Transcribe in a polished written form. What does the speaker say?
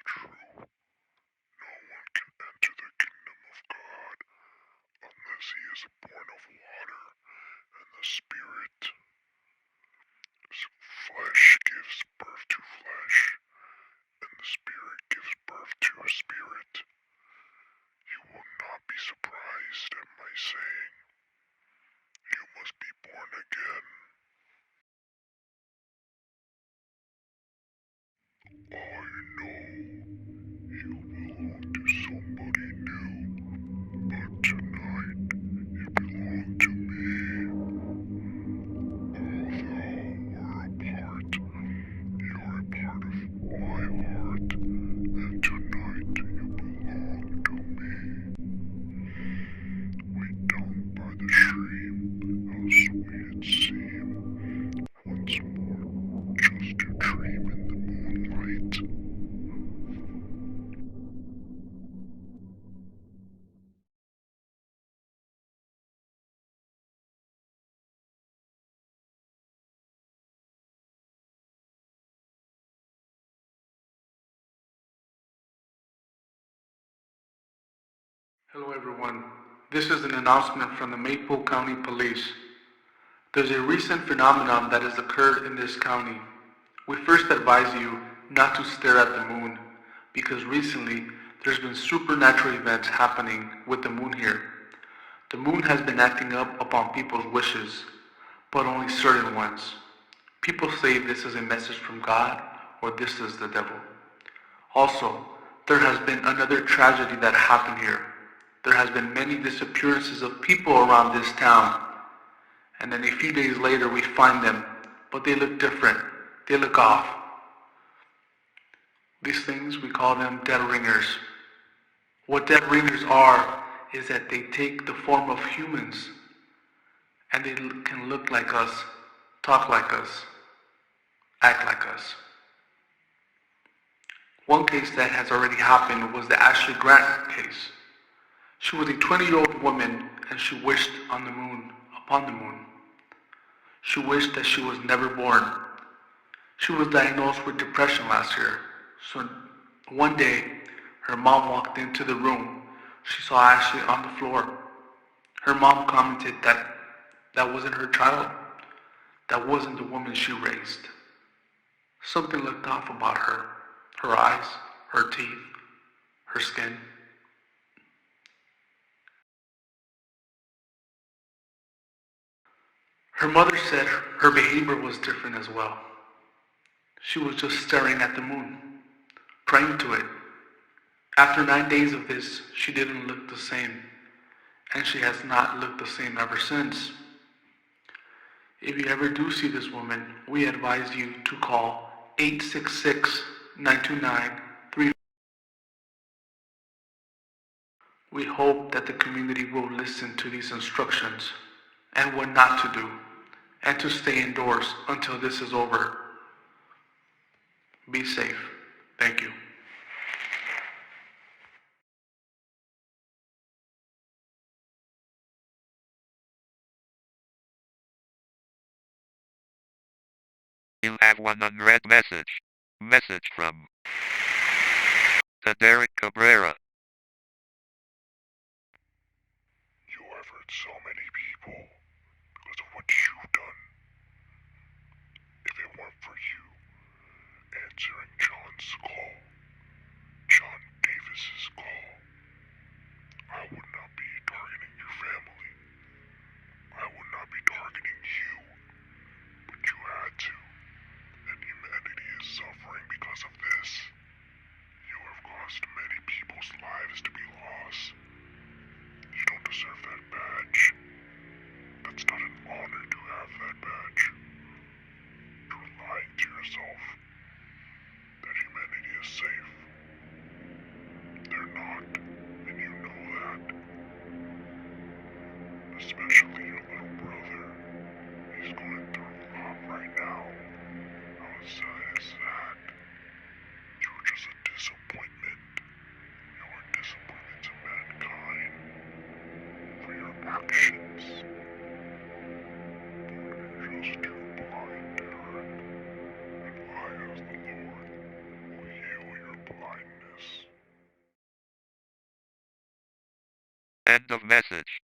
true. No one can enter the kingdom of God unless he is born of water and the Spirit. Flesh gives birth to flesh, and the Spirit gives birth to a spirit. You will not be surprised at my saying, you must be born again. I know you belong to somebody new, but tonight you belong to me. Although we're apart, you're a part of my heart, and tonight you belong to me. Way down by the stream, how sweet it seemed. Once more, just to dream in the moonlight. Hello everyone. This is an announcement from the Maple County Police. There's a recent phenomenon that has occurred in this county. We first advise you not to stare at the moon because recently there's been supernatural events happening with the moon here. The moon has been acting up upon people's wishes, but only certain ones. People say this is a message from God or this is the devil. Also, there has been another tragedy that happened here. There has been many disappearances of people around this town, and then a few days later we find them, but they look different. They look off. These things, we call them dead ringers. What dead ringers are is that they take the form of humans, and they can look like us, talk like us, act like us. One case that has already happened was the Ashley Grant case. She was a 20-year-old woman and she wished on the moon, upon the moon. She wished that she was never born. She was diagnosed with depression last year. So one day, her mom walked into the room. She saw Ashley on the floor. Her mom commented that that wasn't her child. That wasn't the woman she raised. Something looked off about her. Her eyes, her teeth, her skin. Her mother said her behavior was different as well. She was just staring at the moon, praying to it. After 9 days of this, she didn't look the same, and she has not looked the same ever since. If you ever do see this woman, we advise you to call 866-929-3. We hope that the community will listen to these instructions and what not to do, and to stay indoors until this is over. Be safe. Thank you. You have one unread message. Message from Derek Cabrera. You have hurt so many people because of what you've done. If it weren't for you answering John's call, John Davis's call, I would not be targeting your family. I would not be targeting you. But you had to. And humanity is suffering because of this. You have caused many people's lives to be lost. You don't deserve that badge. That's not an honor to have that badge. You're lying to yourself that humanity is safe. They're not, and you know that. Especially your little brother. He's End of message.